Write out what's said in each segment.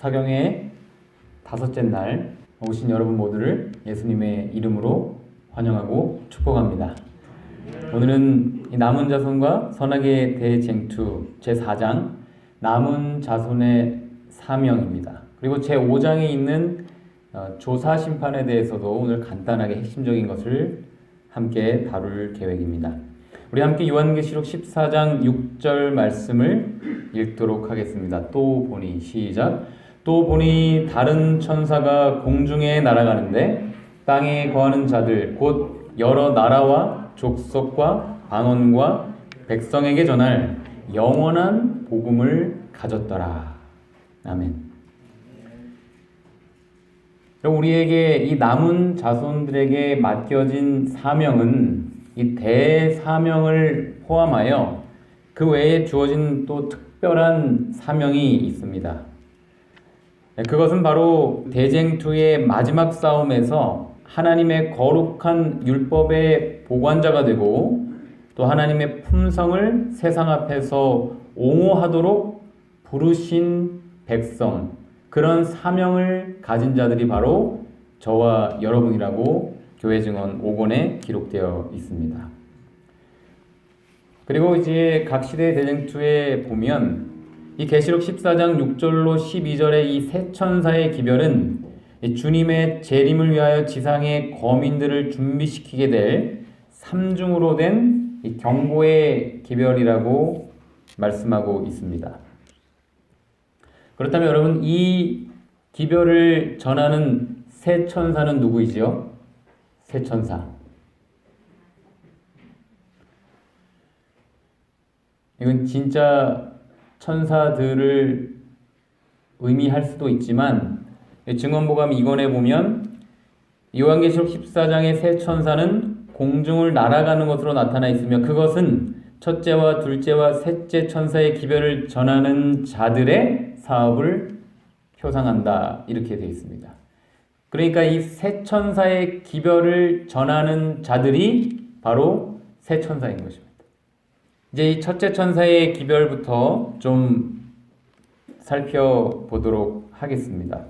사경의 다섯째 날 오신 여러분 모두를 예수님의 이름으로 환영하고 축복합니다. 오늘은 남은 자손과 선악의 대쟁투 제4장 남은 자손의 사명입니다. 그리고 제5장에 있는 조사 심판에 대해서도 오늘 간단하게 핵심적인 것을 함께 다룰 계획입니다. 우리 함께 요한계시록 14장 6절 말씀을 읽도록 하겠습니다. 또 보니 시작. 또 보니 다른 천사가 공중에 날아가는데 땅에 거하는 자들 곧 여러 나라와 족속과 방언과 백성에게 전할 영원한 복음을 가졌더라. 아멘. 우리에게 이 남은 자손들에게 맡겨진 사명은 이 대사명을 포함하여 그 외에 주어진 또 특별한 사명이 있습니다. 그것은 바로 대쟁투의 마지막 싸움에서 하나님의 거룩한 율법의 보관자가 되고 또 하나님의 품성을 세상 앞에서 옹호하도록 부르신 백성, 그런 사명을 가진 자들이 바로 저와 여러분이라고 교회 증언 5권에 기록되어 있습니다. 그리고 이제 각 시대의 대쟁투에 보면 이 계시록 14장 6절로 12절의 이 세 천사의 기별은 주님의 재림을 위하여 지상의 거민들을 준비시키게 될 삼중으로 된 이 경고의 기별이라고 말씀하고 있습니다. 그렇다면 여러분, 이 기별을 전하는 세 천사는 누구이지요? 세 천사. 이건 진짜 천사들을 의미할 수도 있지만 증언보감 2권에 보면 요한계시록 14장의 세 천사는 공중을 날아가는 것으로 나타나 있으며 그것은 첫째와 둘째와 셋째 천사의 기별을 전하는 자들의 사업을 표상한다, 이렇게 되어 있습니다. 그러니까 이 세 천사의 기별을 전하는 자들이 바로 세 천사인 것입니다. 이제 이 첫째 천사의 기별부터 좀 살펴보도록 하겠습니다.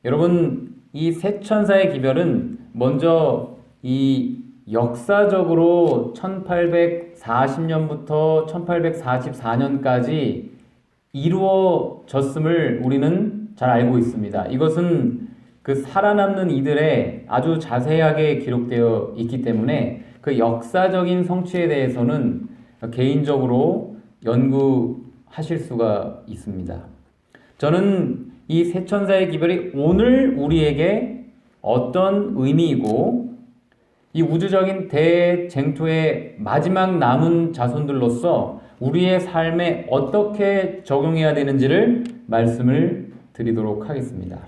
여러분, 이 세 천사의 기별은 먼저 이 역사적으로 1840년부터 1844년까지 이루어졌음을 우리는 잘 알고 있습니다. 이것은 그 살아남는 이들의 아주 자세하게 기록되어 있기 때문에 그 역사적인 성취에 대해서는 개인적으로 연구하실 수가 있습니다. 저는 이 세 천사의 기별이 오늘 우리에게 어떤 의미이고 이 우주적인 대쟁투의 마지막 남은 자손들로서 우리의 삶에 어떻게 적용해야 되는지를 말씀을 드리도록 하겠습니다.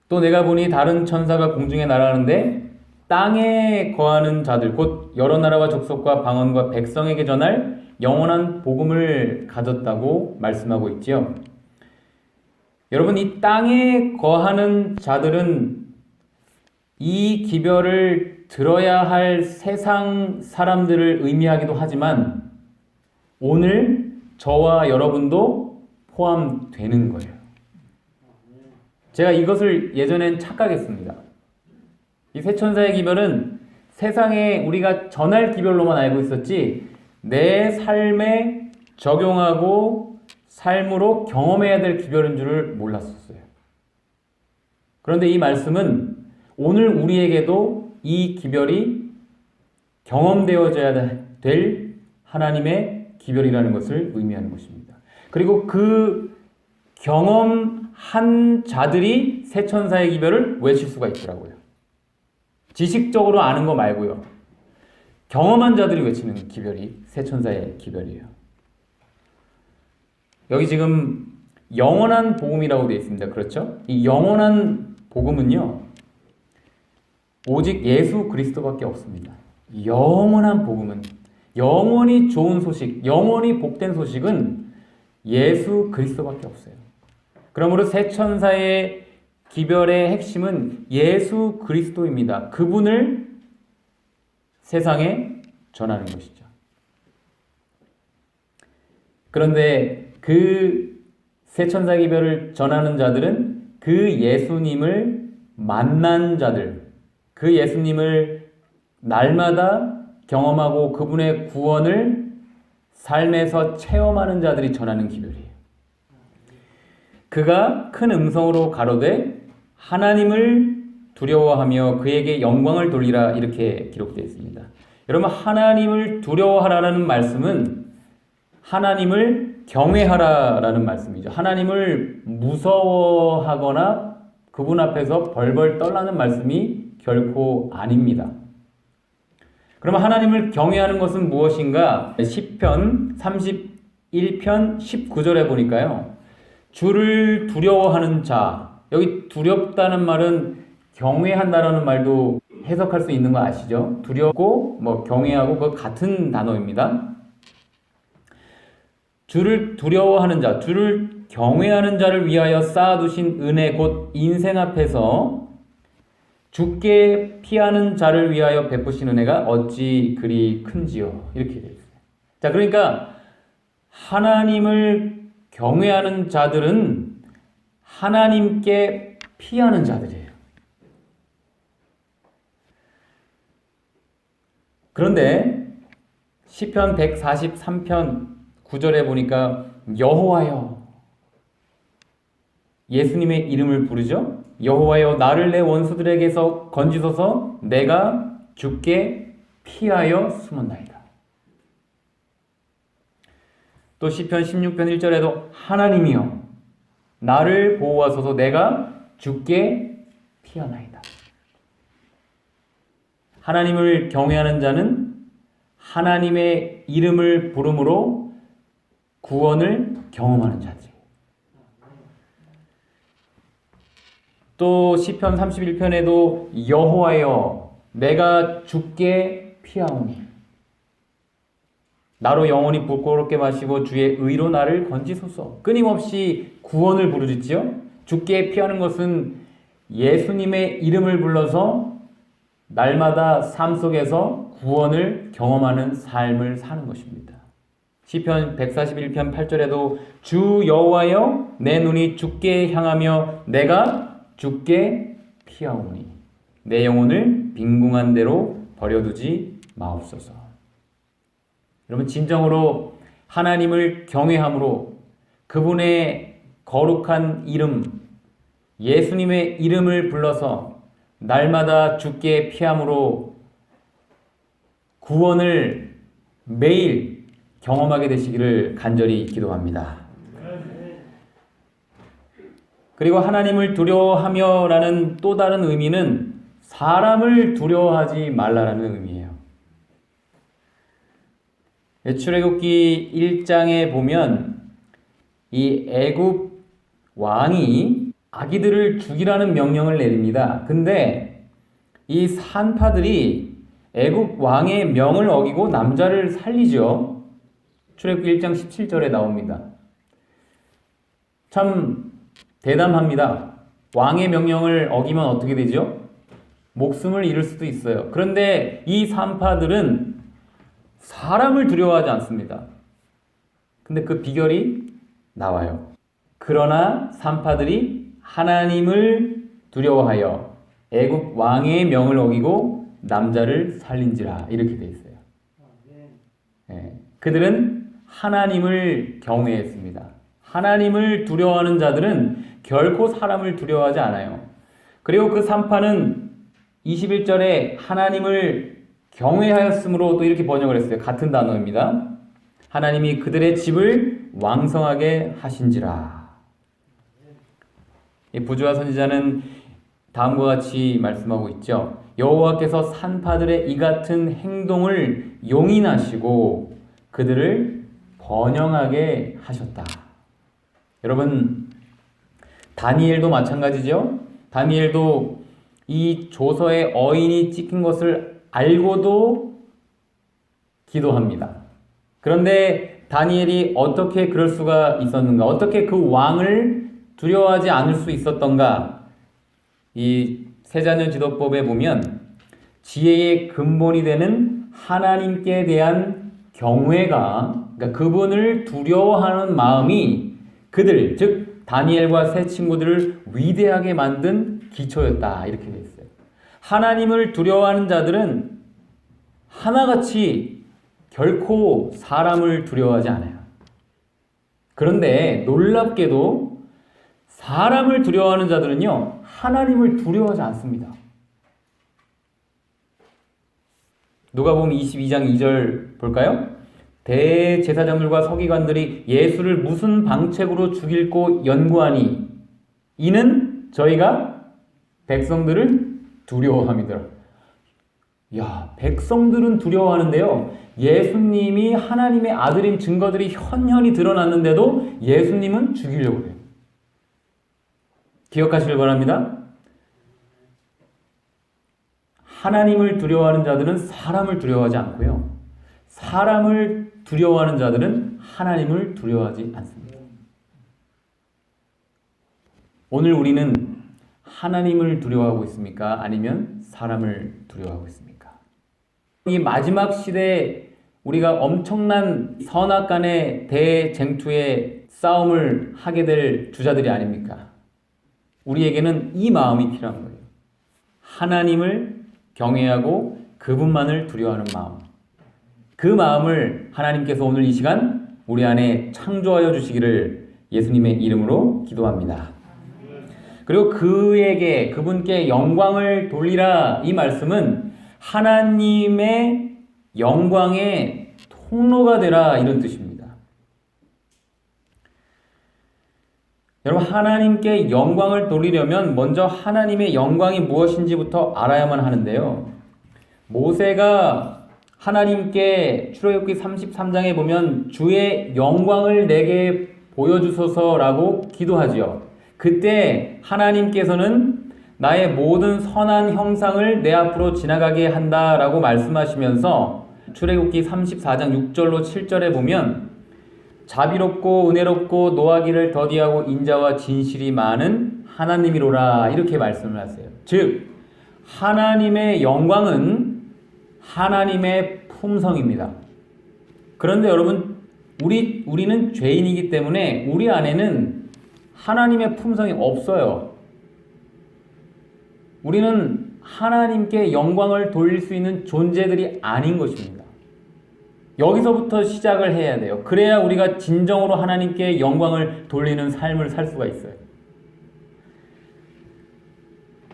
또 내가 보니 다른 천사가 공중에 날아가는데 땅에 거하는 자들 곧 여러 나라와 족속과 방언과 백성에게 전할 영원한 복음을 가졌다고 말씀하고 있지요. 여러분, 이 땅에 거하는 자들은 이 기별을 들어야 할 세상 사람들을 의미하기도 하지만 오늘 저와 여러분도 포함되는 거예요. 제가 이것을 예전엔 착각했습니다. 이 세 천사의 기별은 세상에 우리가 전할 기별로만 알고 있었지 내 삶에 적용하고 삶으로 경험해야 될 기별인 줄을 몰랐었어요. 그런데 이 말씀은 오늘 우리에게도 이 기별이 경험되어져야 될 하나님의 기별이라는 것을 의미하는 것입니다. 그리고 그 경험한 자들이 세 천사의 기별을 외칠 수가 있더라고요. 지식적으로 아는 거 말고요. 경험한 자들이 외치는 기별이 세 천사의 기별이에요. 여기 지금 영원한 복음이라고 되어 있습니다. 그렇죠? 이 영원한 복음은요, 오직 예수 그리스도밖에 없습니다. 영원한 복음은, 영원히 좋은 소식, 영원히 복된 소식은 예수 그리스도밖에 없어요. 그러므로 세 천사의 기별의 핵심은 예수 그리스도입니다. 그분을 세상에 전하는 것이죠. 그런데 그 세 천사 기별을 전하는 자들은 그 예수님을 만난 자들, 그 예수님을 날마다 경험하고 그분의 구원을 삶에서 체험하는 자들이 전하는 기별이에요. 그가 큰 음성으로 가로되 하나님을 두려워하며 그에게 영광을 돌리라, 이렇게 기록되어 있습니다. 여러분, 하나님을 두려워하라는 말씀은 하나님을 경외하라라는 말씀이죠. 하나님을 무서워하거나 그분 앞에서 벌벌 떨라는 말씀이 결코 아닙니다. 그러면 하나님을 경외하는 것은 무엇인가? 시편 31편 19절에 보니까요, 주를 두려워하는 자, 여기 두렵다는 말은 경외한다라는 말도 해석할 수 있는 거 아시죠? 두렵고 경외하고 그 같은 단어입니다. 주를 두려워하는 자, 주를 경외하는 자를 위하여 쌓아두신 은혜 곧 인생 앞에서 죽게 피하는 자를 위하여 베푸신 은혜가 어찌 그리 큰지요. 이렇게 되어 있어요. 자, 그러니까 하나님을 경외하는 자들은 하나님께 피하는 자들이에요. 그런데 시편 143편 9절에 보니까 여호와여, 예수님의 이름을 부르죠. 여호와여, 나를 내 원수들에게서 건지소서. 내가 죽게 피하여 숨었나이다. 또 시편 16편 1절에도 하나님이여, 나를 보호하소서. 내가 죽게 피하나이다. 하나님을 경외하는 자는 하나님의 이름을 부름으로 구원을 경험하는 자들이에요. 또 시편 31편에도 여호와여, 내가 죽게 피하오니 나로 영원히 부끄럽게 마시고 주의 의로 나를 건지소서. 끊임없이 구원을 부르짖지요. 죽게 피하는 것은 예수님의 이름을 불러서 날마다 삶 속에서 구원을 경험하는 삶을 사는 것입니다. 시편 141편 8절에도 주 여호와여, 내 눈이 주께 향하며 내가 주께 피하오니 내 영혼을 빈궁한 대로 버려두지 마옵소서. 여러분, 진정으로 하나님을 경외함으로 그분의 거룩한 이름, 예수님의 이름을 불러서 날마다 주께 피함으로 구원을 매일 경험하게 되시기를 간절히 기도합니다. 그리고 하나님을 두려워하며 라는 또 다른 의미는 사람을 두려워하지 말라라는 의미예요. 출애굽기 1장에 보면 이 애굽 왕이 아기들을 죽이라는 명령을 내립니다. 근데 이 산파들이 애굽 왕의 명을 어기고 남자를 살리죠. 출애굽기 1장 17절에 나옵니다. 참 대담합니다. 왕의 명령을 어기면 어떻게 되죠? 목숨을 잃을 수도 있어요. 그런데 이 산파들은 사람을 두려워하지 않습니다. 근데 그 비결이 나와요. 그러나 산파들이 하나님을 두려워하여 애굽 왕의 명을 어기고 남자를 살린지라, 이렇게 되어 있어요. 네. 그들은 하나님을 경외했습니다. 하나님을 두려워하는 자들은 결코 사람을 두려워하지 않아요. 그리고 그 산파는 21절에 하나님을 경외하였으므로 또 이렇게 번역을 했어요. 같은 단어입니다. 하나님이 그들의 집을 왕성하게 하신지라. 부조와 선지자는 다음과 같이 말씀하고 있죠. 여호와께서 산파들의 이 같은 행동을 용인하시고 그들을 번영하게 하셨다. 여러분, 다니엘도 마찬가지죠. 다니엘도 이 조서에 어인이 찍힌 것을 알고도 기도합니다. 그런데 다니엘이 어떻게 그럴 수가 있었는가? 어떻게 그 왕을 두려워하지 않을 수 있었던가? 이 세자년 지도법에 보면 지혜의 근본이 되는 하나님께 대한 경외가, 그러니까 그분을 두려워하는 마음이 그들, 즉 다니엘과 세 친구들을 위대하게 만든 기초였다. 이렇게 되어 있어요. 하나님을 두려워하는 자들은 하나같이 결코 사람을 두려워하지 않아요. 그런데 놀랍게도 사람을 두려워하는 자들은요, 하나님을 두려워하지 않습니다. 누가복음 22장 2절 볼까요? 대제사장들과 서기관들이 예수를 무슨 방책으로 죽일고 연구하니 이는 저희가 백성들을 두려워함이더라. 야, 백성들은 두려워하는데요, 예수님이 하나님의 아들인 증거들이 현현히 드러났는데도 예수님은 죽이려고 해요. 기억하시길 바랍니다. 하나님을 두려워하는 자들은 사람을 두려워하지 않고요, 사람을 두려워하는 자들은 하나님을 두려워하지 않습니다. 오늘 우리는 하나님을 두려워하고 있습니까? 아니면 사람을 두려워하고 있습니까? 이 마지막 시대에 우리가 엄청난 선악간의 대쟁투의 싸움을 하게 될 주자들이 아닙니까? 우리에게는 이 마음이 필요한 거예요. 하나님을 경외하고 그분만을 두려워하는 마음. 그 마음을 하나님께서 오늘 이 시간 우리 안에 창조하여 주시기를 예수님의 이름으로 기도합니다. 그리고 그분께 영광을 돌리라, 이 말씀은 하나님의 영광의 통로가 되라, 이런 뜻입니다. 여러분, 하나님께 영광을 돌리려면 먼저 하나님의 영광이 무엇인지부터 알아야만 하는데요, 모세가 하나님께 출애굽기 33장에 보면 주의 영광을 내게 보여주소서라고 기도하지요. 그때 하나님께서는 나의 모든 선한 형상을 내 앞으로 지나가게 한다라고 말씀하시면서 출애굽기 34장 6절로 7절에 보면 자비롭고 은혜롭고 노하기를 더디하고 인자와 진실이 많은 하나님이로라, 이렇게 말씀을 하세요. 즉 하나님의 영광은 하나님의 품성입니다. 그런데 여러분, 우리는 죄인이기 때문에 우리 안에는 하나님의 품성이 없어요. 우리는 하나님께 영광을 돌릴 수 있는 존재들이 아닌 것입니다. 여기서부터 시작을 해야 돼요. 그래야 우리가 진정으로 하나님께 영광을 돌리는 삶을 살 수가 있어요.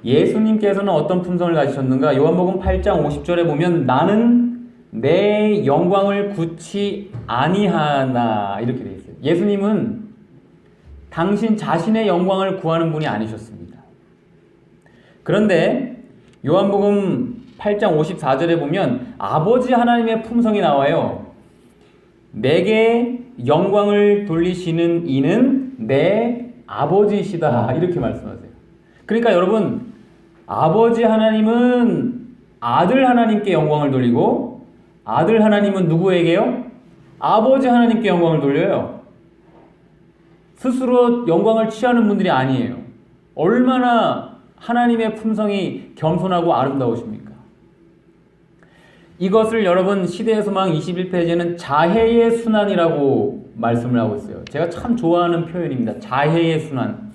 예수님께서는 어떤 품성을 가지셨는가? 요한복음 8장 50절에 보면 나는 내 영광을 굳이 아니하나, 이렇게 되어 있어요. 예수님은 당신 자신의 영광을 구하는 분이 아니셨습니다. 그런데 요한복음 8장 54절에 보면 아버지 하나님의 품성이 나와요. 내게 영광을 돌리시는 이는 내 아버지시다, 이렇게 말씀하세요. 그러니까 여러분, 아버지 하나님은 아들 하나님께 영광을 돌리고, 아들 하나님은 누구에게요? 아버지 하나님께 영광을 돌려요. 스스로 영광을 취하는 분들이 아니에요. 얼마나 하나님의 품성이 겸손하고 아름다우십니까? 이것을 여러분, 시대의 소망 21페이지에는 자해의 순환이라고 말씀을 하고 있어요. 제가 참 좋아하는 표현입니다. 자해의 순환.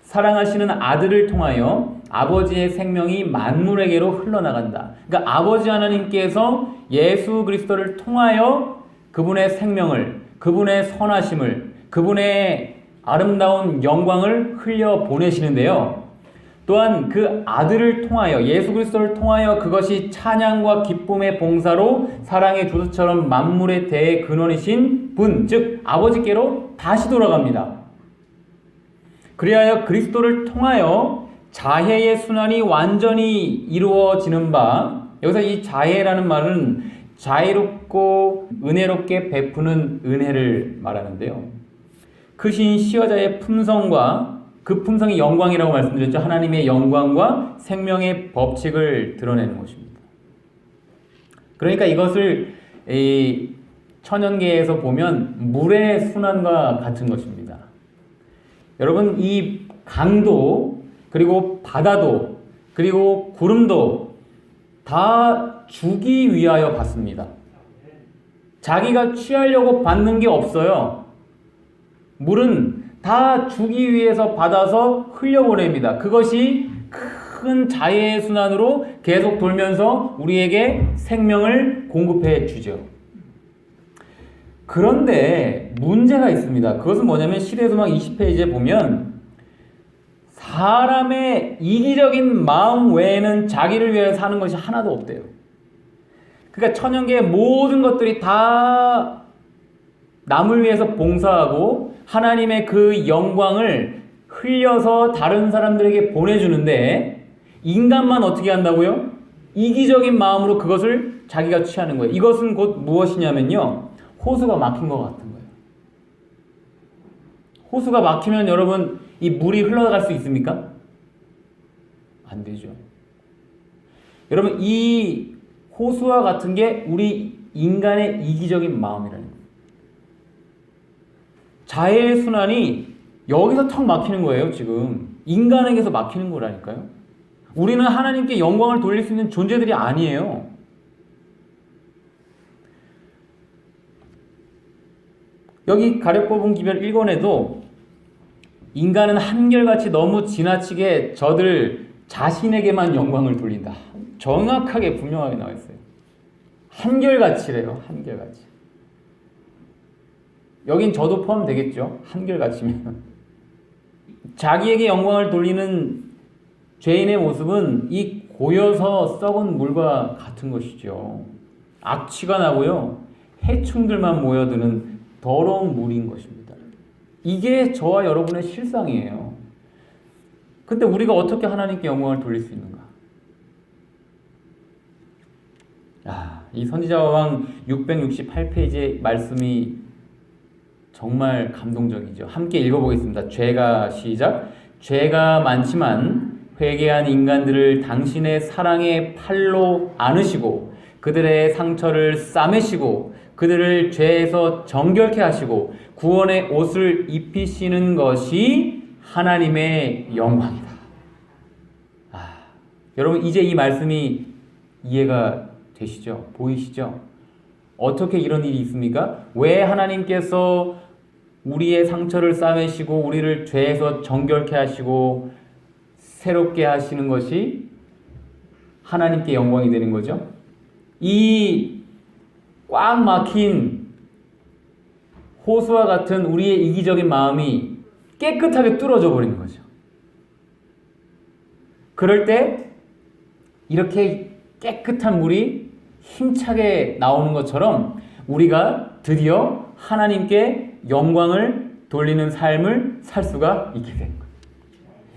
사랑하시는 아들을 통하여 아버지의 생명이 만물에게로 흘러나간다. 그러니까 아버지 하나님께서 예수 그리스도를 통하여 그분의 생명을, 그분의 선하심을, 그분의 아름다운 영광을 흘려 보내시는데요, 또한 그 아들을 통하여, 예수 그리스도를 통하여 그것이 찬양과 기쁨의 봉사로 사랑의 조수처럼 만물의 대의 근원이신 분, 즉 아버지께로 다시 돌아갑니다. 그리하여 그리스도를 통하여 자해의 순환이 완전히 이루어지는 바, 여기서 이 자해라는 말은 자애롭고 은혜롭게 베푸는 은혜를 말하는데요, 크신 시여자의 품성과 그 품성이 영광이라고 말씀드렸죠. 하나님의 영광과 생명의 법칙을 드러내는 것입니다. 그러니까 이것을 이 천연계에서 보면 물의 순환과 같은 것입니다. 여러분, 이 강도, 그리고 바다도, 그리고 구름도 다 주기 위하여 받습니다. 자기가 취하려고 받는 게 없어요. 물은 다 주기 위해서 받아서 흘려보냅니다. 그것이 큰 자해의 순환으로 계속 돌면서 우리에게 생명을 공급해 주죠. 그런데 문제가 있습니다. 그것은 뭐냐면 시대의 소망 20페이지에 보면 사람의 이기적인 마음 외에는 자기를 위해 사는 것이 하나도 없대요. 그러니까 천연계의 모든 것들이 다 남을 위해서 봉사하고 하나님의 그 영광을 흘려서 다른 사람들에게 보내주는데 인간만 어떻게 한다고요? 이기적인 마음으로 그것을 자기가 취하는 거예요. 이것은 곧 무엇이냐면요, 호수가 막힌 것 같은 거예요. 호수가 막히면 여러분 이 물이 흘러갈 수 있습니까? 안 되죠. 여러분 이 호수와 같은 게 우리 인간의 이기적인 마음이라는 거예요. 자해의 순환이 여기서 턱 막히는 거예요. 지금 인간에게서 막히는 거라니까요. 우리는 하나님께 영광을 돌릴 수 있는 존재들이 아니에요. 여기 가력 뽑은 기별 1권에도 인간은 한결같이 너무 지나치게 저들 자신에게만 영광을 돌린다. 정확하게 분명하게 나와 있어요. 한결같이래요. 한결같이. 여긴 저도 포함되겠죠. 한결같이면. 자기에게 영광을 돌리는 죄인의 모습은 이 고여서 썩은 물과 같은 것이죠. 악취가 나고요. 해충들만 모여드는 더러운 물인 것입니다. 이게 저와 여러분의 실상이에요. 근데 우리가 어떻게 하나님께 영광을 돌릴 수 있는가? 이 선지자와 왕 668페이지의 말씀이 정말 감동적이죠. 함께 읽어보겠습니다. 시작. 죄가 많지만 회개한 인간들을 당신의 사랑의 팔로 안으시고 그들의 상처를 싸매시고 그들을 죄에서 정결케 하시고 구원의 옷을 입히시는 것이 하나님의 영광이다. 여러분 이제 이 말씀이 이해가 되시죠? 보이시죠? 어떻게 이런 일이 있습니까? 왜 하나님께서 우리의 상처를 싸매시고 우리를 죄에서 정결케 하시고 새롭게 하시는 것이 하나님께 영광이 되는 거죠? 이 꽉 막힌 호수와 같은 우리의 이기적인 마음이 깨끗하게 뚫어져 버리는 거죠. 그럴 때 이렇게 깨끗한 물이 힘차게 나오는 것처럼 우리가 드디어 하나님께 영광을 돌리는 삶을 살 수가 있게 되는 거예요.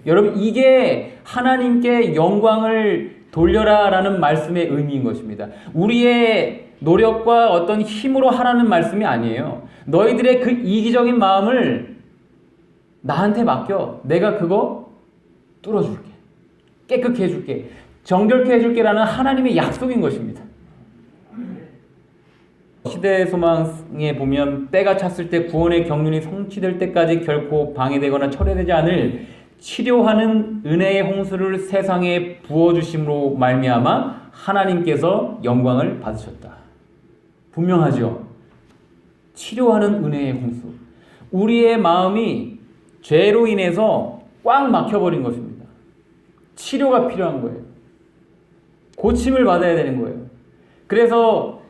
여러분 이게 하나님께 영광을 돌려라 라는 말씀의 의미인 것입니다. 우리의 노력과 어떤 힘으로 하라는 말씀이 아니에요. 너희들의 그 이기적인 마음을 나한테 맡겨. 내가 그거 뚫어줄게. 깨끗게 해줄게. 정결케 해줄게 라는 하나님의 약속인 것입니다. 시대의 소망에 보면 때가 찼을 때 구원의 경륜이 성취될 때까지 결코 방해되거나 철회되지 않을 치료하는 은혜의 홍수를 세상에 부어주심으로 말미암아 하나님께서 영광을 받으셨다. 분명하죠? 치료하는 은혜의 홍수. 우리의 마음이 죄로 인해서 꽉 막혀버린 것입니다. 치료가 필요한 거예요. 고침을 받아야 되는 거예요. 그래서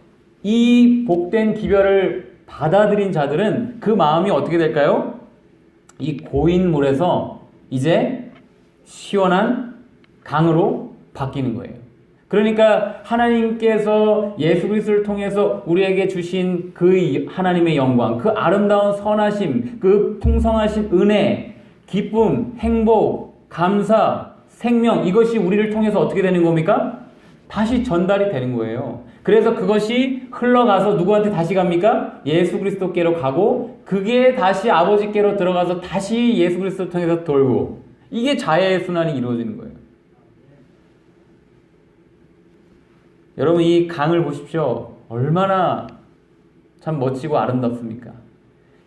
이 복된 기별을 받아들인 자들은 그 마음이 어떻게 될까요? 이 고인 물에서 이제 시원한 강으로 바뀌는 거예요. 그러니까 하나님께서 예수 그리스도를 통해서 우리에게 주신 그 하나님의 영광, 그 아름다운 선하심, 그 풍성하신 은혜, 기쁨, 행복, 감사, 생명, 이것이 우리를 통해서 어떻게 되는 겁니까? 다시 전달이 되는 거예요. 그래서 그것이 흘러가서 누구한테 다시 갑니까? 예수 그리스도께로 가고 그게 다시 아버지께로 들어가서 다시 예수 그리스도를 통해서 돌고, 이게 자해의 순환이 이루어지는 거예요. 여러분 이 강을 보십시오. 얼마나 참 멋지고 아름답습니까?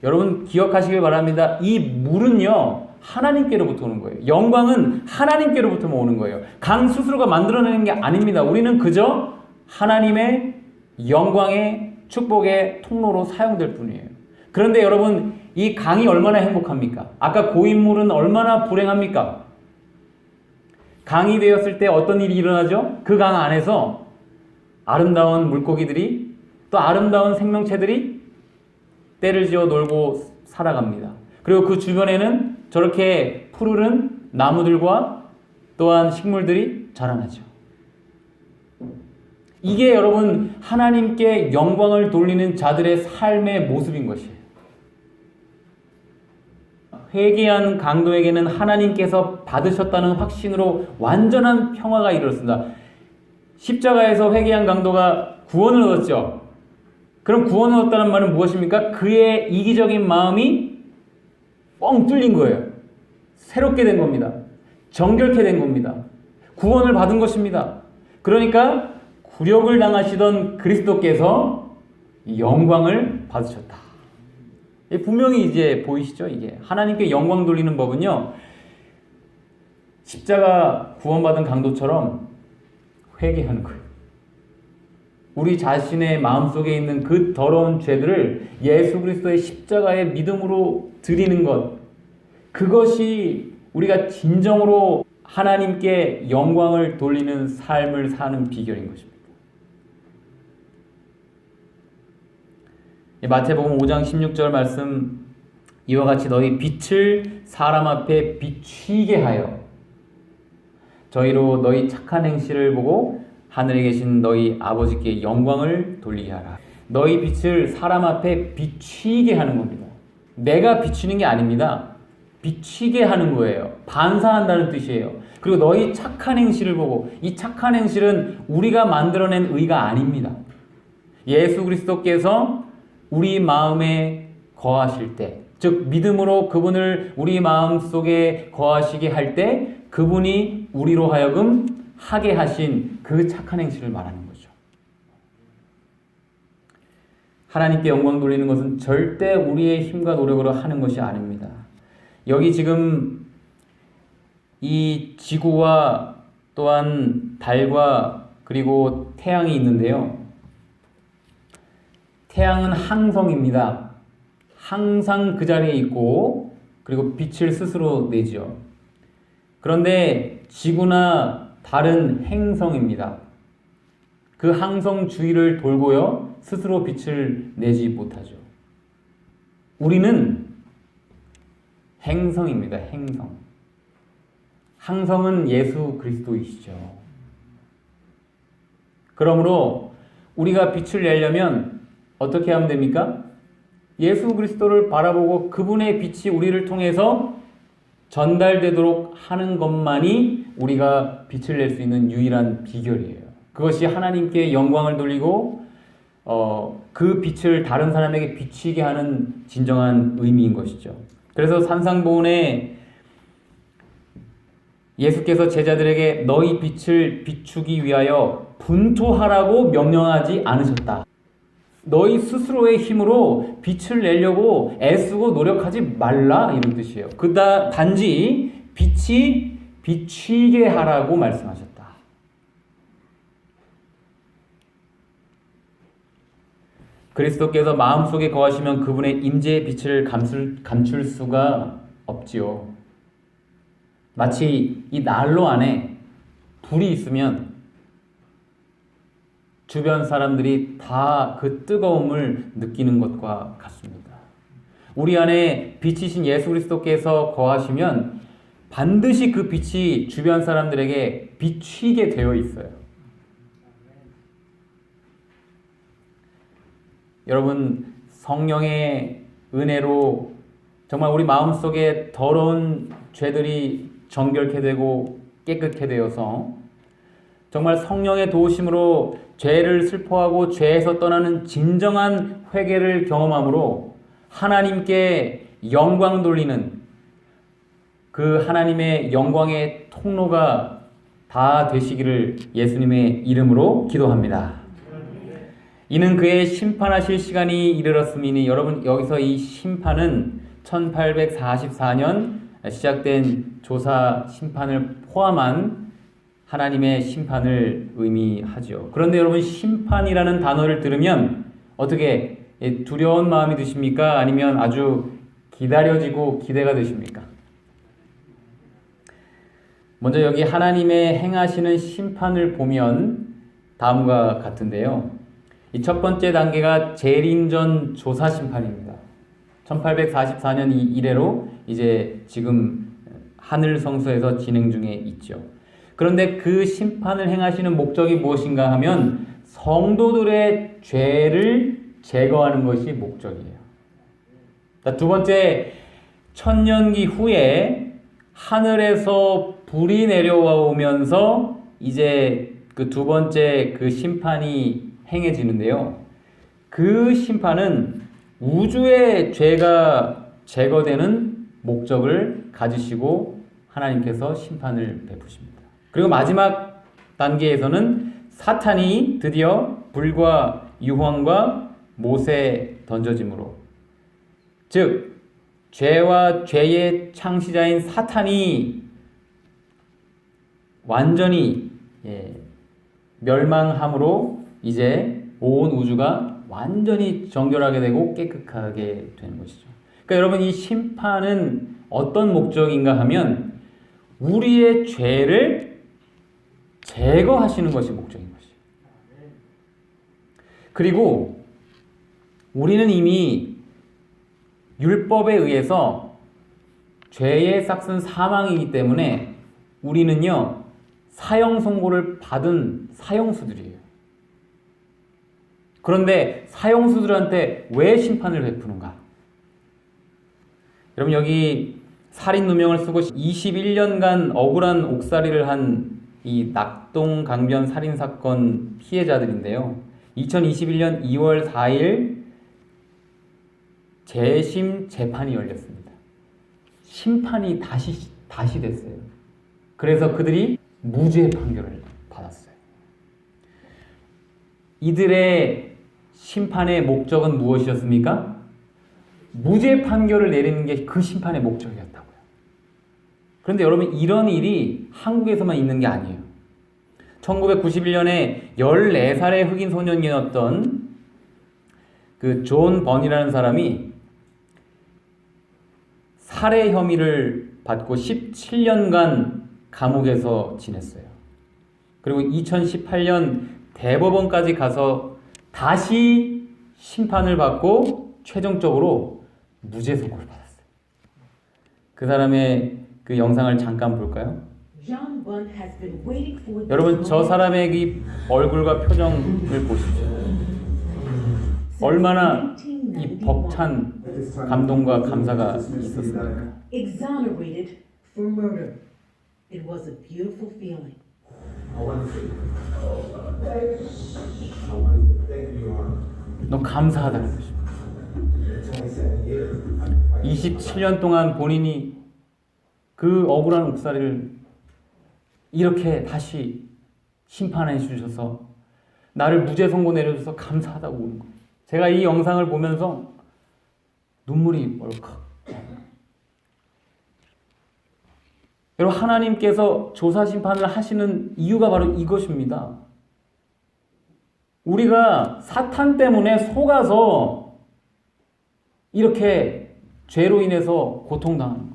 여러분 기억하시길 바랍니다. 이 물은요 하나님께로부터 오는 거예요. 영광은 하나님께로부터 오는 거예요. 강 스스로가 만들어내는 게 아닙니다. 우리는 그저 하나님의 영광의 축복의 통로로 사용될 뿐이에요. 그런데 여러분, 이 강이 얼마나 행복합니까? 아까 고인물은 얼마나 불행합니까? 강이 되었을 때 어떤 일이 일어나죠? 그 강 안에서 아름다운 물고기들이, 또 아름다운 생명체들이 때를 지어 놀고 살아갑니다. 그리고 그 주변에는 저렇게 푸르른 나무들과 또한 식물들이 자라나죠. 이게 여러분, 하나님께 영광을 돌리는 자들의 삶의 모습인 것이에요. 회개한 강도에게는 하나님께서 받으셨다는 확신으로 완전한 평화가 이르렀습니다. 십자가에서 회개한 강도가 구원을 얻었죠. 그럼 구원을 얻었다는 말은 무엇입니까? 그의 이기적인 마음이 뻥 뚫린 거예요. 새롭게 된 겁니다. 정결케 된 겁니다. 구원을 받은 것입니다. 그러니까 굴욕을 당하시던 그리스도께서 영광을 받으셨다. 분명히 이제 보이시죠? 이게 하나님께 영광 돌리는 법은요, 십자가 구원받은 강도처럼 회개하는 거예요. 우리 자신의 마음속에 있는 그 더러운 죄들을 예수 그리스도의 십자가의 믿음으로 드리는 것, 그것이 우리가 진정으로 하나님께 영광을 돌리는 삶을 사는 비결인 것입니다. 마태복음 5장 16절 말씀, 이와 같이 너희 빛을 사람 앞에 비추게 하여 저희로 너희 착한 행실을 보고 하늘에 계신 너희 아버지께 영광을 돌리게 하라. 너희 빛을 사람 앞에 비추게 하는 겁니다. 내가 비추는 게 아닙니다. 비추게 하는 거예요. 반사한다는 뜻이에요. 그리고 너희 착한 행실을 보고, 이 착한 행실은 우리가 만들어낸 의가 아닙니다. 예수 그리스도께서 우리 마음에 거하실 때, 즉 믿음으로 그분을 우리 마음속에 거하시게 할 때 그분이 우리로 하여금 하게 하신 그 착한 행실을 말하는 거죠. 하나님께 영광 돌리는 것은 절대 우리의 힘과 노력으로 하는 것이 아닙니다. 여기 지금 이 지구와 또한 달과 그리고 태양이 있는데요. 태양은 항성입니다. 항상 그 자리에 있고 그리고 빛을 스스로 내죠. 그런데 지구나 달은 행성입니다. 그 항성 주위를 돌고요, 스스로 빛을 내지 못하죠. 우리는 행성입니다. 행성. 항성은 예수 그리스도이시죠. 그러므로 우리가 빛을 내려면 어떻게 하면 됩니까? 예수 그리스도를 바라보고 그분의 빛이 우리를 통해서 전달되도록 하는 것만이 우리가 빛을 낼 수 있는 유일한 비결이에요. 그것이 하나님께 영광을 돌리고 그 빛을 다른 사람에게 비치게 하는 진정한 의미인 것이죠. 그래서 산상보훈에 예수께서 제자들에게 너희 빛을 비추기 위하여 분투하라고 명령하지 않으셨다. 너희 스스로의 힘으로 빛을 내려고 애쓰고 노력하지 말라, 이런 뜻이에요. 단지 빛이 비추게 하라고 말씀하셨다. 그리스도께서 마음속에 거하시면 그분의 임재의 빛을 감출 수가 없지요. 마치 이 난로 안에 불이 있으면 주변 사람들이 다 그 뜨거움을 느끼는 것과 같습니다. 우리 안에 빛이신 예수 그리스도께서 거하시면 반드시 그 빛이 주변 사람들에게 비추게 되어 있어요. 여러분, 성령의 은혜로 정말 우리 마음속에 더러운 죄들이 정결케 되고 깨끗게 되어서 정말 성령의 도우심으로 죄를 슬퍼하고 죄에서 떠나는 진정한 회개를 경험함으로 하나님께 영광 돌리는 그 하나님의 영광의 통로가 다 되시기를 예수님의 이름으로 기도합니다. 이는 그의 심판하실 시간이 이르렀음이니, 여러분, 여기서 이 심판은 1844년 시작된 조사 심판을 포함한 하나님의 심판을 의미하죠. 그런데 여러분, 심판이라는 단어를 들으면 어떻게 두려운 마음이 드십니까? 아니면 아주 기다려지고 기대가 되십니까? 먼저 여기 하나님의 행하시는 심판을 보면 다음과 같은데요. 이 첫 번째 단계가 재림전 조사 심판입니다. 1844년 이래로 이제 지금 하늘 성소에서 진행 중에 있죠. 그런데 그 심판을 행하시는 목적이 무엇인가 하면 성도들의 죄를 제거하는 것이 목적이에요. 두 번째, 천년기 후에 하늘에서 불이 내려오면서 이제 그 두 번째 그 심판이 행해지는데요. 그 심판은 우주의 죄가 제거되는 목적을 가지시고 하나님께서 심판을 베푸십니다. 그리고 마지막 단계에서는 사탄이 드디어 불과 유황과 못에 던져짐으로, 즉 죄와 죄의 창시자인 사탄이 완전히 멸망함으로 이제 온 우주가 완전히 정결하게 되고 깨끗하게 되는 것이죠. 그러니까 여러분, 이 심판은 어떤 목적인가 하면 우리의 죄를 제거하시는 것이 목적인 것이죠. 그리고 우리는 이미 율법에 의해서 죄의 삭은 사망이기 때문에 우리는요, 사형 선고를 받은 사형수들이에요. 그런데 사형수들한테 왜 심판을 베푸는가? 여러분, 여기 살인 누명을 쓰고 21년간 억울한 옥살이를 한 이 낙동 강변 살인 사건 피해자들인데요. 2021년 2월 4일 재심 재판이 열렸습니다. 심판이 다시 됐어요. 그래서 그들이 무죄 판결을 받았어요. 이들의 심판의 목적은 무엇이었습니까? 무죄 판결을 내리는 게 그 심판의 목적이었다고요. 그런데 여러분, 이런 일이 한국에서만 있는 게 아니에요. 1991년에 14살의 흑인 소년이었던 그 존 번이라는 사람이 살해 혐의를 받고 17년간 감옥에서 지냈어요. 그리고 2018년 대법원까지 가서 다시 심판을 받고 최종적으로 무죄 선고를 받았어요. 그 사람의 그 영상을 잠깐 볼까요? 여러분, 저 사람의 이 얼굴과 표정을 보십시오. 얼마나 이 벅찬 감동과 감사가 있었습니까? Exonerated for murder. It was a beautiful feeling. 너무 감사하다는 것입니다. 27년 동안 본인이 그 억울한 옥살이를 이렇게 다시 심판해 주셔서 나를 무죄 선고 내려줘서 감사하다고 우는 거예요. 제가 이 영상을 보면서 눈물이 벌컥. 여러분, 하나님께서 조사 심판을 하시는 이유가 바로 이것입니다. 우리가 사탄 때문에 속아서 이렇게 죄로 인해서 고통당하는 거예요.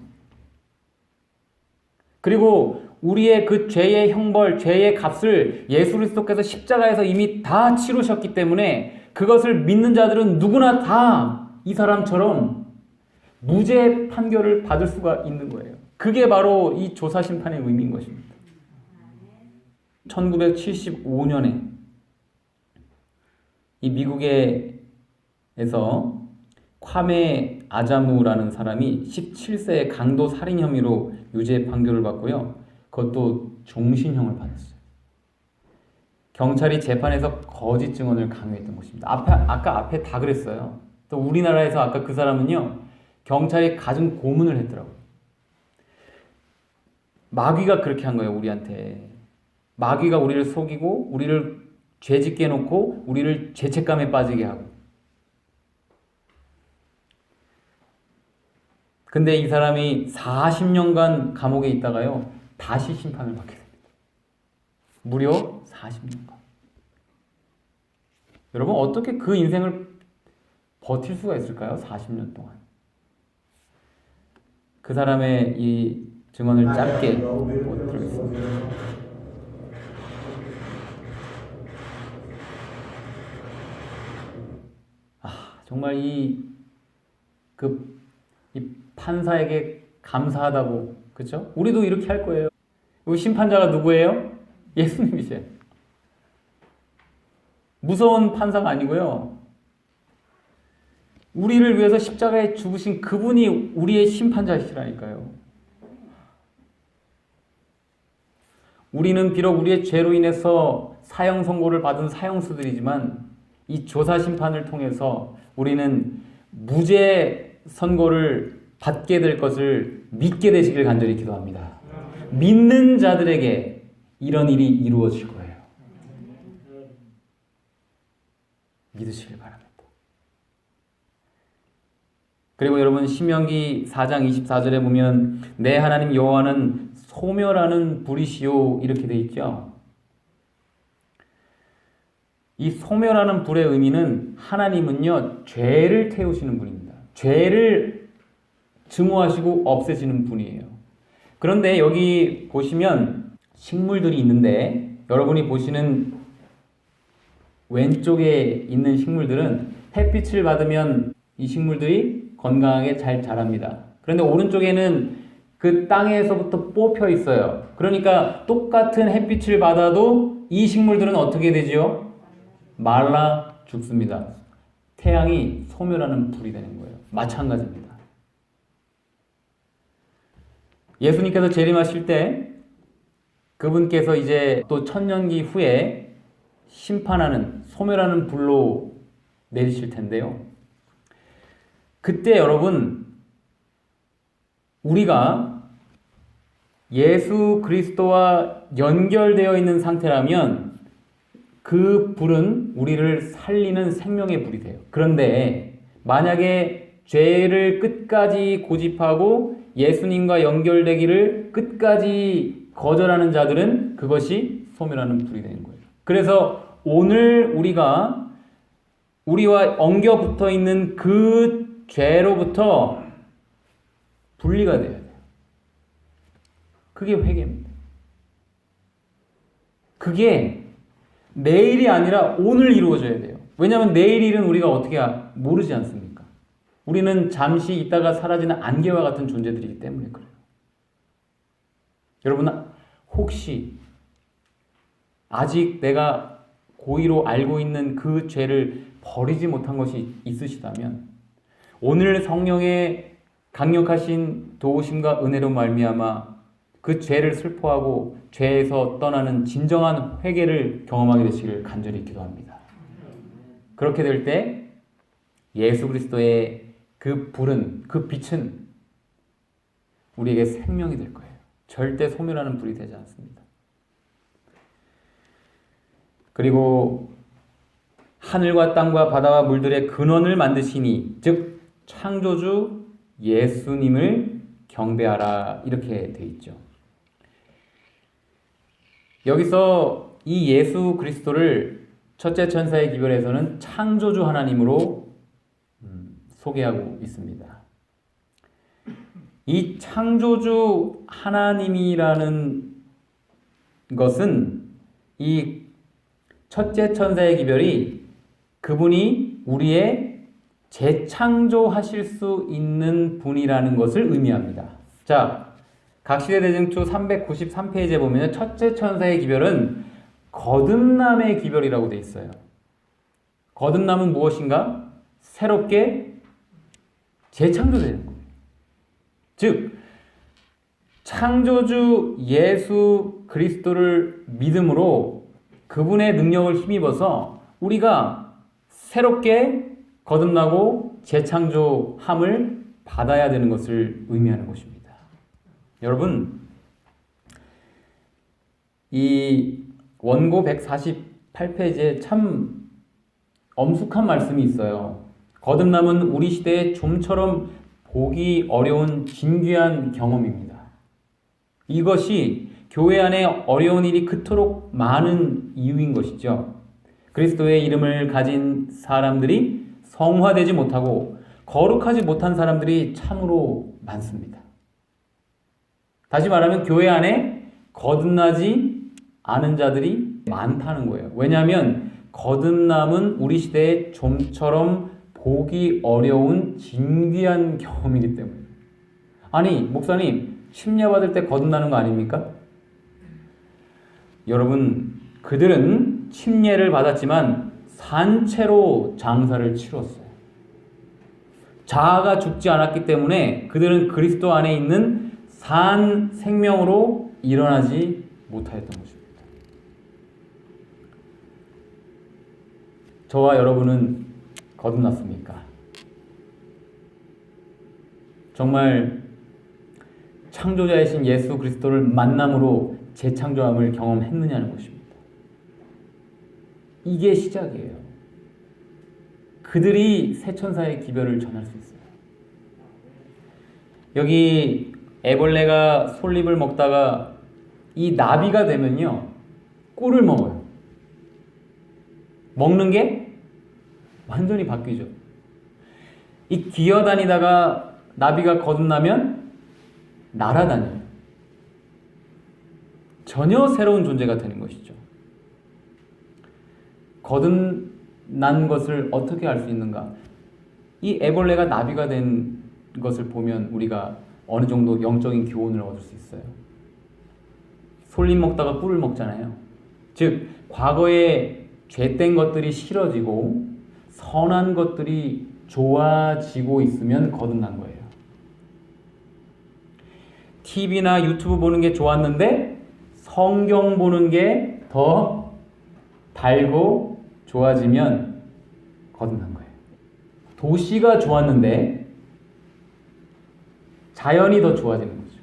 그리고 우리의 그 죄의 형벌, 죄의 값을 예수 그리스도께서 십자가에서 이미 다 치르셨기 때문에 그것을 믿는 자들은 누구나 다 이 사람처럼 무죄 판결을 받을 수가 있는 거예요. 그게 바로 이 조사 심판의 의미인 것입니다. 1975년에 이 미국에서 콰메 아자무라는 사람이 17세의 강도 살인 혐의로 유죄 판결을 받고요. 그것도 종신형을 받았어요. 경찰이 재판에서 거짓 증언을 강요했던 것입니다. 아까 앞에 다 그랬어요. 또 우리나라에서 아까 그 사람은요, 경찰이 갖은 고문을 했더라고요. 마귀가 그렇게 한 거예요, 우리한테. 마귀가 우리를 속이고, 우리를 죄짓게 해놓고, 우리를 죄책감에 빠지게 하고. 근데 이 사람이 40년간 감옥에 있다가요, 다시 심판을 받게 됩니다. 무려 40년간. 여러분, 어떻게 그 인생을 버틸 수가 있을까요? 40년 동안. 그 사람의 이 증언을 짧게 못 들겠습니다. 정말 이 판사에게 감사하다고, 그렇죠? 우리도 이렇게 할 거예요. 우리 심판자가 누구예요? 예수님이세요. 무서운 판사가 아니고요. 우리를 위해서 십자가에 죽으신 그분이 우리의 심판자이시라니까요. 우리는 비록 우리의 죄로 인해서 사형 선고를 받은 사형수들이지만 이 조사 심판을 통해서 우리는 무죄 선고를 받게 될 것을 믿게 되시길 간절히 기도합니다. 믿는 자들에게 이런 일이 이루어질 거예요. 믿으시길 바랍니다. 그리고 여러분 신명기 4장 24절에 보면 내 하나님 여호와는 소멸하는 불이시요 이렇게 돼 있죠. 이 소멸하는 불의 의미는 하나님은요 죄를 태우시는 분입니다. 죄를 증오하시고 없애시는 분이에요. 그런데 여기 보시면 식물들이 있는데 여러분이 보시는 왼쪽에 있는 식물들은 햇빛을 받으면 이 식물들이 건강하게 잘 자랍니다. 그런데 오른쪽에는 그 땅에서부터 뽑혀 있어요. 그러니까 똑같은 햇빛을 받아도 이 식물들은 어떻게 되지요? 말라 죽습니다. 태양이 소멸하는 불이 되는 거예요. 마찬가지입니다. 예수님께서 재림하실 때 그분께서 이제 또 천년기 후에 심판하는 소멸하는 불로 내리실 텐데요. 그때 여러분 우리가 예수 그리스도와 연결되어 있는 상태라면 그 불은 우리를 살리는 생명의 불이 돼요. 그런데 만약에 죄를 끝까지 고집하고 예수님과 연결되기를 끝까지 거절하는 자들은 그것이 소멸하는 불이 되는 거예요. 그래서 오늘 우리가 우리와 엉겨 붙어 있는 그 죄로부터 분리가 돼야 돼요. 그게 회개입니다. 그게 내일이 아니라 오늘 이루어져야 돼요. 왜냐하면 내일 일은 우리가 어떻게 모르지 않습니까? 우리는 잠시 있다가 사라지는 안개와 같은 존재들이기 때문에 그래요. 여러분 혹시 아직 내가 고의로 알고 있는 그 죄를 버리지 못한 것이 있으시다면 오늘 성령의 강력하신 도우심과 은혜로 말미암아 그 죄를 슬퍼하고 죄에서 떠나는 진정한 회개를 경험하게 되시길 간절히 기도합니다. 그렇게 될 때 예수 그리스도의 그 불은, 그 빛은 우리에게 생명이 될 거예요. 절대 소멸하는 불이 되지 않습니다. 그리고 하늘과 땅과 바다와 물들의 근원을 만드시니 즉 창조주 예수님을 경배하라 이렇게 돼 있죠. 여기서 이 예수 그리스도를 첫째 천사의 기별에서는 창조주 하나님으로 소개하고 있습니다. 이 창조주 하나님이라는 것은 이 첫째 천사의 기별이 그분이 우리의 재창조하실 수 있는 분이라는 것을 의미합니다. 자, 각시대대증투 393페이지에 보면 첫째 천사의 기별은 거듭남의 기별이라고 되어 있어요. 거듭남은 무엇인가? 새롭게 재창조되는 거예요. 즉 창조주 예수 그리스도를 믿음으로 그분의 능력을 힘입어서 우리가 새롭게 거듭나고 재창조함을 받아야 되는 것을 의미하는 것입니다. 여러분, 이 원고 148페이지에 참 엄숙한 말씀이 있어요. 거듭남은 우리 시대에 좀처럼 보기 어려운 진귀한 경험입니다. 이것이 교회 안에 어려운 일이 그토록 많은 이유인 것이죠. 그리스도의 이름을 가진 사람들이 성화되지 못하고 거룩하지 못한 사람들이 참으로 많습니다. 다시 말하면 교회 안에 거듭나지 않은 자들이 많다는 거예요. 왜냐하면 거듭남은 우리 시대에 좀처럼 보기 어려운 진귀한 경험이기 때문에. 아니, 목사님, 침례받을 때 거듭나는 거 아닙니까? 여러분, 그들은 침례를 받았지만 산채로 장사를 치렀어요. 자아가 죽지 않았기 때문에 그들은 그리스도 안에 있는 산 생명으로 일어나지 못하였던 것입니다. 저와 여러분은 거듭났습니까? 정말 창조자이신 예수 그리스도를 만남으로 재창조함을 경험했느냐는 것입니다. 이게 시작이에요. 그들이 새 천사의 기별을 전할 수 있어요. 여기 애벌레가 솔잎을 먹다가 이 나비가 되면요, 꿀을 먹어요. 먹는 게 완전히 바뀌죠. 이 기어다니다가 나비가 거듭나면 날아다녀요. 전혀 새로운 존재가 되는 것이죠. 거듭난 것을 어떻게 알 수 있는가? 이 애벌레가 나비가 된 것을 보면 우리가 어느 정도 영적인 교훈을 얻을 수 있어요. 솔잎 먹다가 꿀을 먹잖아요. 즉, 과거에 죄된 것들이 싫어지고 선한 것들이 좋아지고 있으면 거듭난 거예요. TV나 유튜브 보는 게 좋았는데 성경 보는 게 더 달고 좋아지면 거듭난 거예요. 도시가 좋았는데 자연이 더 좋아지는 거죠.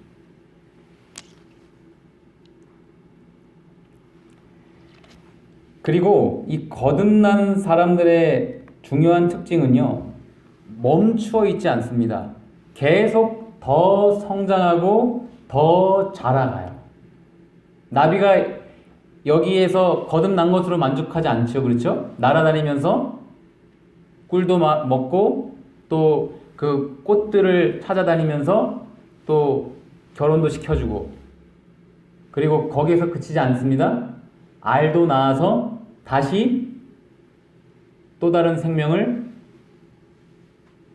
그리고 이 거듭난 사람들의 중요한 특징은요, 멈추어 있지 않습니다. 계속 더 성장하고 더 자라가요. 나비가 여기에서 거듭난 것으로 만족하지 않죠. 그렇죠? 날아다니면서 꿀도 먹고 또 그 꽃들을 찾아다니면서 또 결혼도 시켜주고, 그리고 거기에서 그치지 않습니다. 알도 낳아서 다시 또 다른 생명을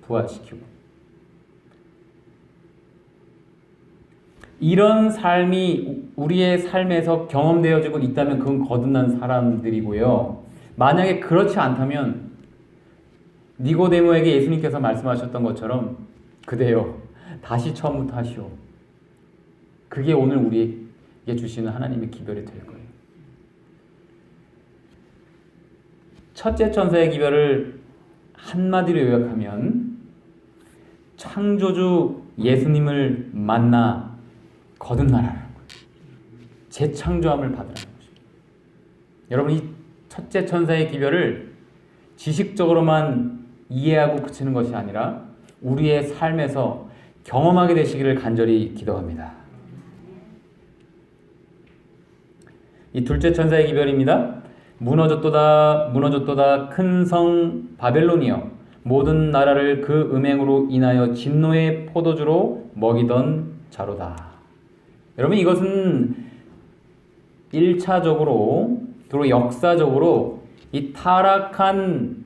부활시키고, 이런 삶이 우리의 삶에서 경험되어지고 있다면 그건 거듭난 사람들이고요. 만약에 그렇지 않다면 니고데모에게 예수님께서 말씀하셨던 것처럼 그대여 다시 처음부터 하시오. 그게 오늘 우리에게 주시는 하나님의 기별이 될 거예요. 첫째 천사의 기별을 한마디로 요약하면 창조주 예수님을 만나 거듭나라는 거예요. 재창조함을 받으라는 것입니다. 여러분, 이 첫째 천사의 기별을 지식적으로만 이해하고 그치는 것이 아니라 우리의 삶에서 경험하게 되시기를 간절히 기도합니다. 이 둘째 천사의 기별입니다. 무너졌도다 큰 성 바벨론이여, 모든 나라를 그 음행으로 인하여 진노의 포도주로 먹이던 자로다. 여러분, 이것은 1차적으로 또 역사적으로 이 타락한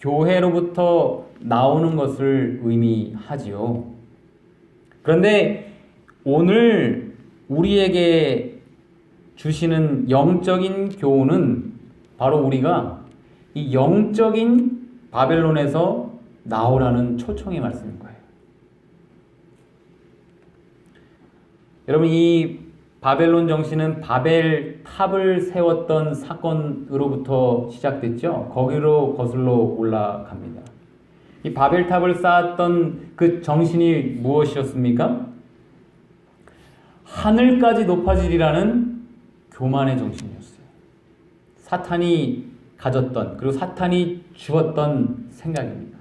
교회로부터 나오는 것을 의미하지요. 그런데 오늘 우리에게 주시는 영적인 교훈은 바로 우리가 이 영적인 바벨론에서 나오라는 초청의 말씀인 거예요. 여러분, 이 바벨론 정신은 바벨 탑을 세웠던 사건으로부터 시작됐죠. 거기로 거슬러 올라갑니다. 이 바벨 탑을 쌓았던 그 정신이 무엇이었습니까? 하늘까지 높아지리라는 교만의 정신이었어요. 사탄이 가졌던, 그리고 사탄이 주었던 생각입니다.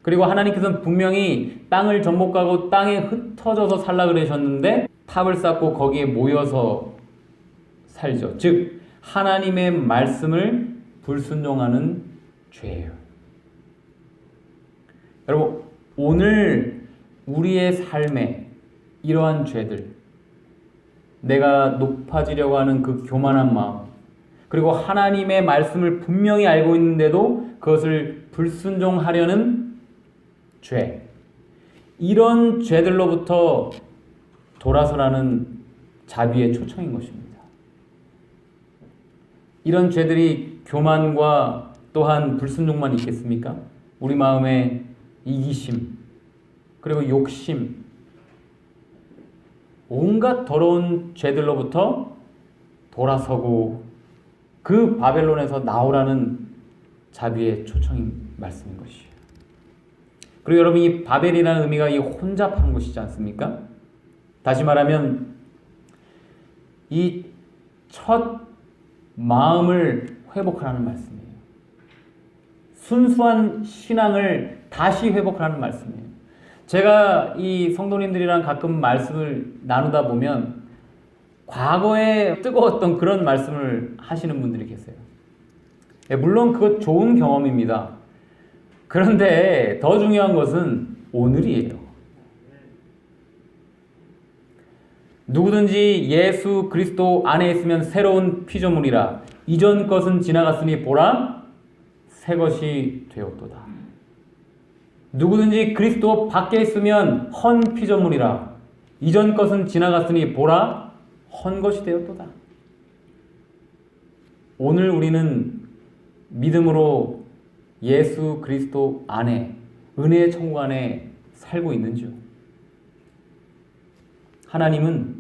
그리고 하나님께서는 분명히 땅을 정복하고 땅에 흩어져서 살라 그러셨는데 탑을 쌓고 거기에 모여서 살죠. 즉 하나님의 말씀을 불순종하는 죄예요. 여러분, 오늘 우리의 삶에 이러한 죄들, 내가 높아지려고 하는 그 교만한 마음, 그리고 하나님의 말씀을 분명히 알고 있는데도 그것을 불순종하려는 죄, 이런 죄들로부터 돌아서라는 자비의 초청인 것입니다. 이런 죄들이 교만과 또한 불순종만 있겠습니까? 우리 마음에 이기심, 그리고 욕심, 온갖 더러운 죄들로부터 돌아서고 그 바벨론에서 나오라는 자비의 초청인 말씀인 것이에요. 그리고 여러분, 이 바벨이라는 의미가 이 혼잡한 곳이지 않습니까? 다시 말하면 이 첫 마음을 회복하라는 말씀이에요. 순수한 신앙을 다시 회복하라는 말씀이에요. 제가 이 성도님들이랑 가끔 말씀을 나누다 보면 과거에 뜨거웠던 그런 말씀을 하시는 분들이 계세요. 물론 그것 좋은 경험입니다. 그런데 더 중요한 것은 오늘이에요. 누구든지 예수 그리스도 안에 있으면 새로운 피조물이라. 이전 것은 지나갔으니 보라, 새 것이 되었도다. 누구든지 그리스도 밖에 있으면 헌 피조물이라. 이전 것은 지나갔으니 보라, 헌 것이 되었도다. 오늘 우리는 믿음으로 예수 그리스도 안에, 은혜의 천국 안에 살고 있는지요? 하나님은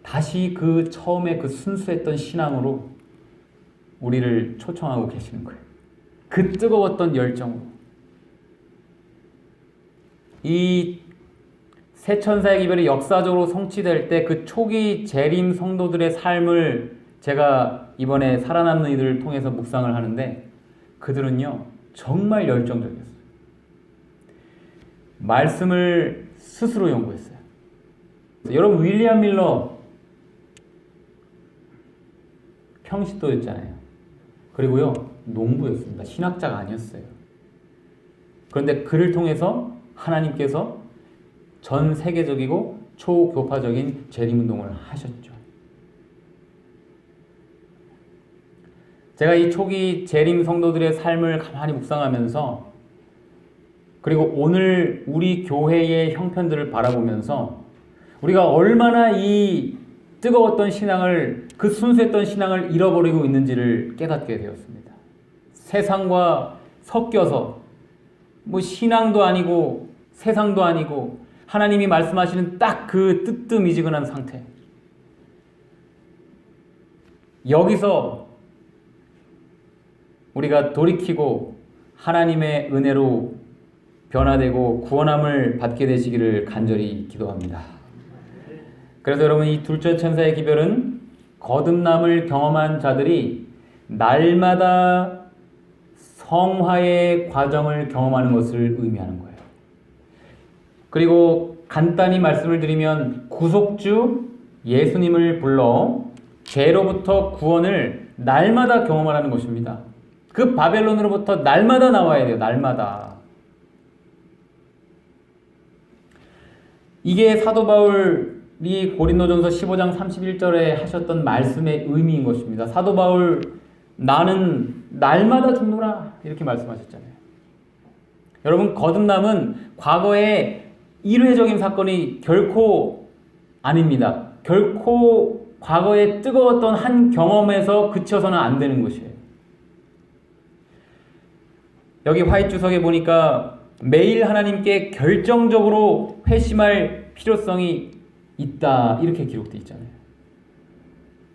다시 그 처음에 그 순수했던 신앙으로 우리를 초청하고 계시는 거예요. 그 뜨거웠던 열정으로. 이 새 천사의 기별이 역사적으로 성취될 때 그 초기 재림 성도들의 삶을 제가 이번에 살아남는 이들을 통해서 묵상을 하는데, 그들은요 정말 열정적이었어요. 말씀을 스스로 연구했어요. 여러분, 윌리엄 밀러 평신도였잖아요. 그리고요 농부였습니다. 신학자가 아니었어요. 그런데 그를 통해서 하나님께서 전 세계적이고 초교파적인 재림운동을 하셨죠. 제가 이 초기 재림 성도들의 삶을 가만히 묵상하면서, 그리고 오늘 우리 교회의 형편들을 바라보면서 우리가 얼마나 이 뜨거웠던 신앙을, 그 순수했던 신앙을 잃어버리고 있는지를 깨닫게 되었습니다. 세상과 섞여서 신앙도 아니고 세상도 아니고 하나님이 말씀하시는 딱 그 뜨뜻미지근한 상태. 여기서 우리가 돌이키고 하나님의 은혜로 변화되고 구원함을 받게 되시기를 간절히 기도합니다. 그래서 여러분, 이 둘째 천사의 기별은 거듭남을 경험한 자들이 날마다 성화의 과정을 경험하는 것을 의미하는 거예요. 그리고 간단히 말씀을 드리면 구속주 예수님을 불러 죄로부터 구원을 날마다 경험하라는 것입니다. 그 바벨론으로부터 날마다 나와야 돼요. 날마다. 이게 사도 바울이 고린도전서 15장 31절에 하셨던 말씀의 의미인 것입니다. 사도 바울, 나는 날마다 죽노라, 이렇게 말씀하셨잖아요. 여러분, 거듭남은 과거의 일회적인 사건이 결코 아닙니다. 결코 과거에 뜨거웠던 한 경험에서 그쳐서는 안 되는 것이에요. 여기 화이트주석에 보니까 매일 하나님께 결정적으로 회심할 필요성이 있다, 이렇게 기록되어 있잖아요.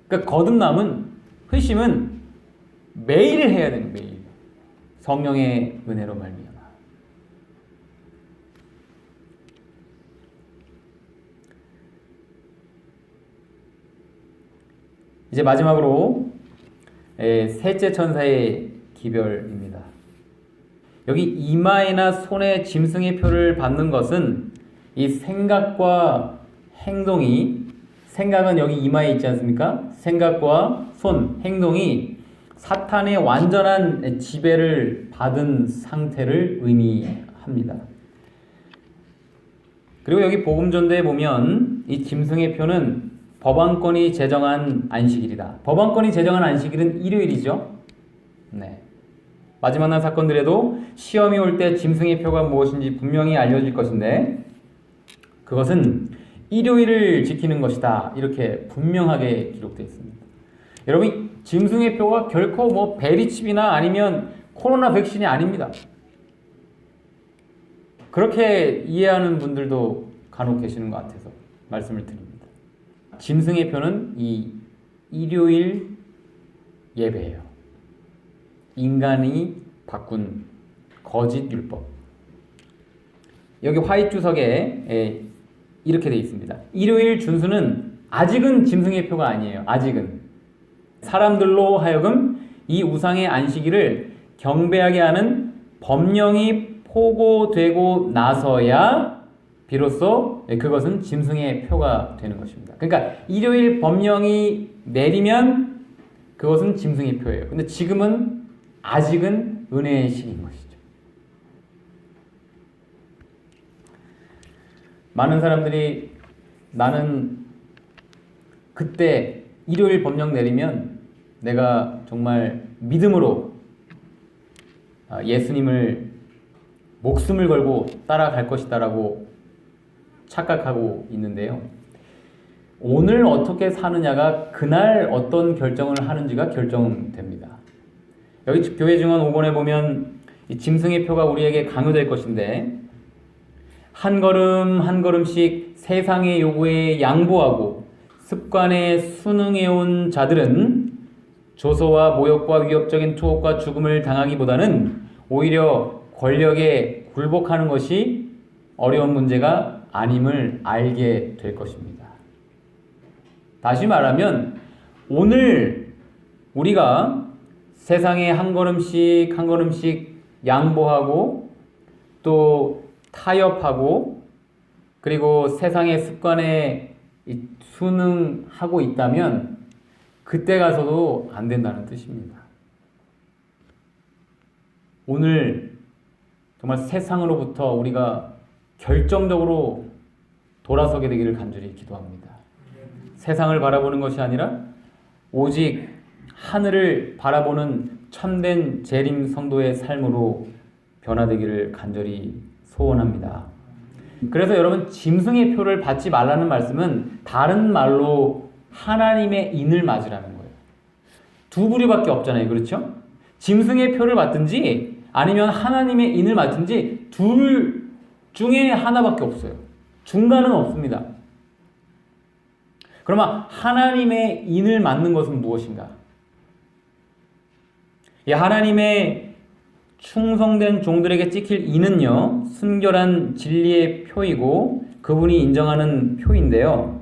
그러니까 거듭남은, 회심은 매일 해야 되는, 매일. 성령의 은혜로 말미암아. 이제 마지막으로 셋째 천사의 기별입니다. 여기 이마에나 손에 짐승의 표를 받는 것은 이 생각과 행동이, 생각은 여기 이마에 있지 않습니까? 생각과 손, 행동이 사탄의 완전한 지배를 받은 상태를 의미합니다. 합니다. 그리고 여기 복음전도에 보면 이 짐승의 표는 법왕권이 제정한 안식일이다. 법왕권이 제정한 안식일은 일요일이죠. 네. 마지막 날 사건들에도 시험이 올 때 짐승의 표가 무엇인지 분명히 알려질 것인데 그것은 일요일을 지키는 것이다. 이렇게 분명하게 기록되어 있습니다. 여러분, 짐승의 표가 결코 뭐 베리칩이나 아니면 코로나 백신이 아닙니다. 그렇게 이해하는 분들도 간혹 계시는 것 같아서 말씀을 드립니다. 짐승의 표는 이 일요일 예배예요. 인간이 바꾼 거짓 율법. 여기 화이트 주석에 이렇게 되어 있습니다. 일요일 준수는 아직은 짐승의 표가 아니에요. 아직은. 사람들로 하여금 이 우상의 안식일을 경배하게 하는 법령이 포고되고 나서야 비로소 그것은 짐승의 표가 되는 것입니다. 그러니까 일요일 법령이 내리면 그것은 짐승의 표예요. 근데 지금은 아직은 은혜의 시기인 것이죠. 많은 사람들이 나는 그때 일요일 법령 내리면 내가 정말 믿음으로 예수님을 목숨을 걸고 따라갈 것이다라고 착각하고 있는데요. 오늘 어떻게 사느냐가 그날 어떤 결정을 하는지가 결정됩니다. 여기 교회 증언 5권에 보면 이 짐승의 표가 우리에게 강요될 것인데 한 걸음 한 걸음씩 세상의 요구에 양보하고 습관에 순응해온 자들은 조소와 모욕과 위협적인 투옥과 죽음을 당하기보다는 오히려 권력에 굴복하는 것이 어려운 문제가 아님을 알게 될 것입니다. 다시 말하면 오늘 우리가 세상에 한 걸음씩 한 걸음씩 양보하고 또 타협하고 그리고 세상의 습관에 순응하고 있다면 그때 가서도 안 된다는 뜻입니다. 오늘 정말 세상으로부터 우리가 결정적으로 돌아서게 되기를 간절히 기도합니다. 세상을 바라보는 것이 아니라 오직 하늘을 바라보는 참된 재림 성도의 삶으로 변화되기를 간절히 소원합니다. 그래서 여러분, 짐승의 표를 받지 말라는 말씀은 다른 말로 하나님의 인을 맞으라는 거예요. 두 부류밖에 없잖아요. 그렇죠? 짐승의 표를 받든지 아니면 하나님의 인을 맞든지 둘 중에 하나밖에 없어요. 중간은 없습니다. 그러면 하나님의 인을 맞는 것은 무엇인가? 이 하나님의 충성된 종들에게 찍힐 인은요, 순결한 진리의 표이고 그분이 인정하는 표인데요.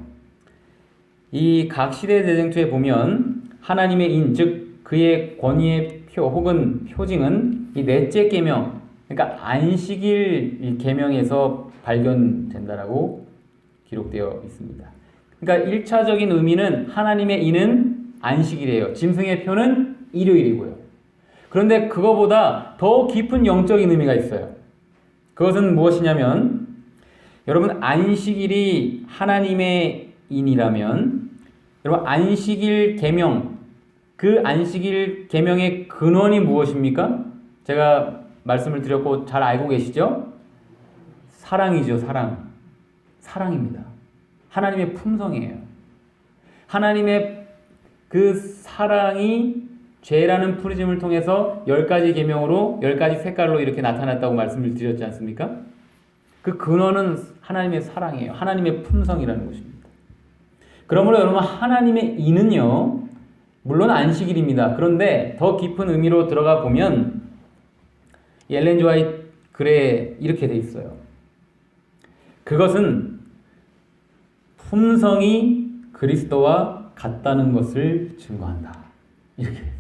이 각 시대 대쟁투에 보면 하나님의 인, 즉 그의 권위의 표 혹은 표징은 이 넷째 계명, 그러니까 안식일 계명에서 발견된다라고 기록되어 있습니다. 그러니까 1차적인 의미는 하나님의 인은 안식일이에요. 짐승의 표는 일요일이고요. 그런데 그거보다 더 깊은 영적인 의미가 있어요. 그것은 무엇이냐면 여러분, 안식일이 하나님의 인이라면 여러분, 안식일 계명, 그 안식일 계명의 근원이 무엇입니까? 제가 말씀을 드렸고 잘 알고 계시죠? 사랑이죠. 사랑. 사랑입니다. 하나님의 품성이에요. 하나님의 그 사랑이 죄라는 프리즘을 통해서 10가지 계명으로 10가지 색깔로 이렇게 나타났다고 말씀을 드렸지 않습니까? 그 근원은 하나님의 사랑이에요. 하나님의 품성이라는 것입니다. 그러므로 여러분, 하나님의 인은요, 물론 안식일입니다. 그런데 더 깊은 의미로 들어가 보면 엘렌 지 화이트 글에 이렇게 돼 있어요. 그것은 품성이 그리스도와 같다는 것을 증거한다. 이렇게.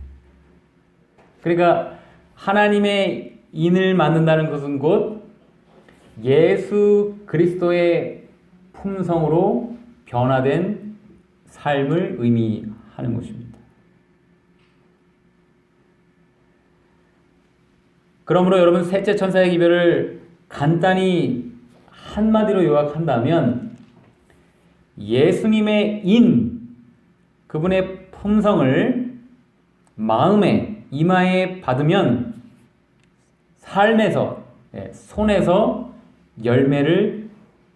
그러니까 하나님의 인을 만든다는 것은 곧 예수 그리스도의 품성으로 변화된 삶을 의미하는 것입니다. 그러므로 여러분, 셋째 천사의 기별을 간단히 한마디로 요약한다면 예수님의 그분의 품성을 마음에 이마에 받으면 삶에서 손에서 열매를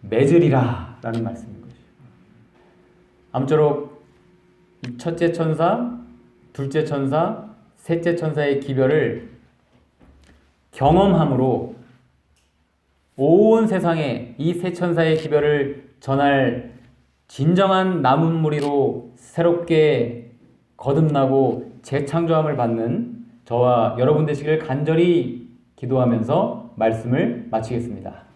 맺으리라 라는 말씀인 것이죠. 아무쪼록 이 첫째 천사, 둘째 천사, 셋째 천사의 기별을 경험함으로 온 세상에 이 세 천사의 기별을 전할 진정한 남은 무리로 새롭게 거듭나고 재창조함을 받는 저와 여러분 되시길 간절히 기도하면서 말씀을 마치겠습니다.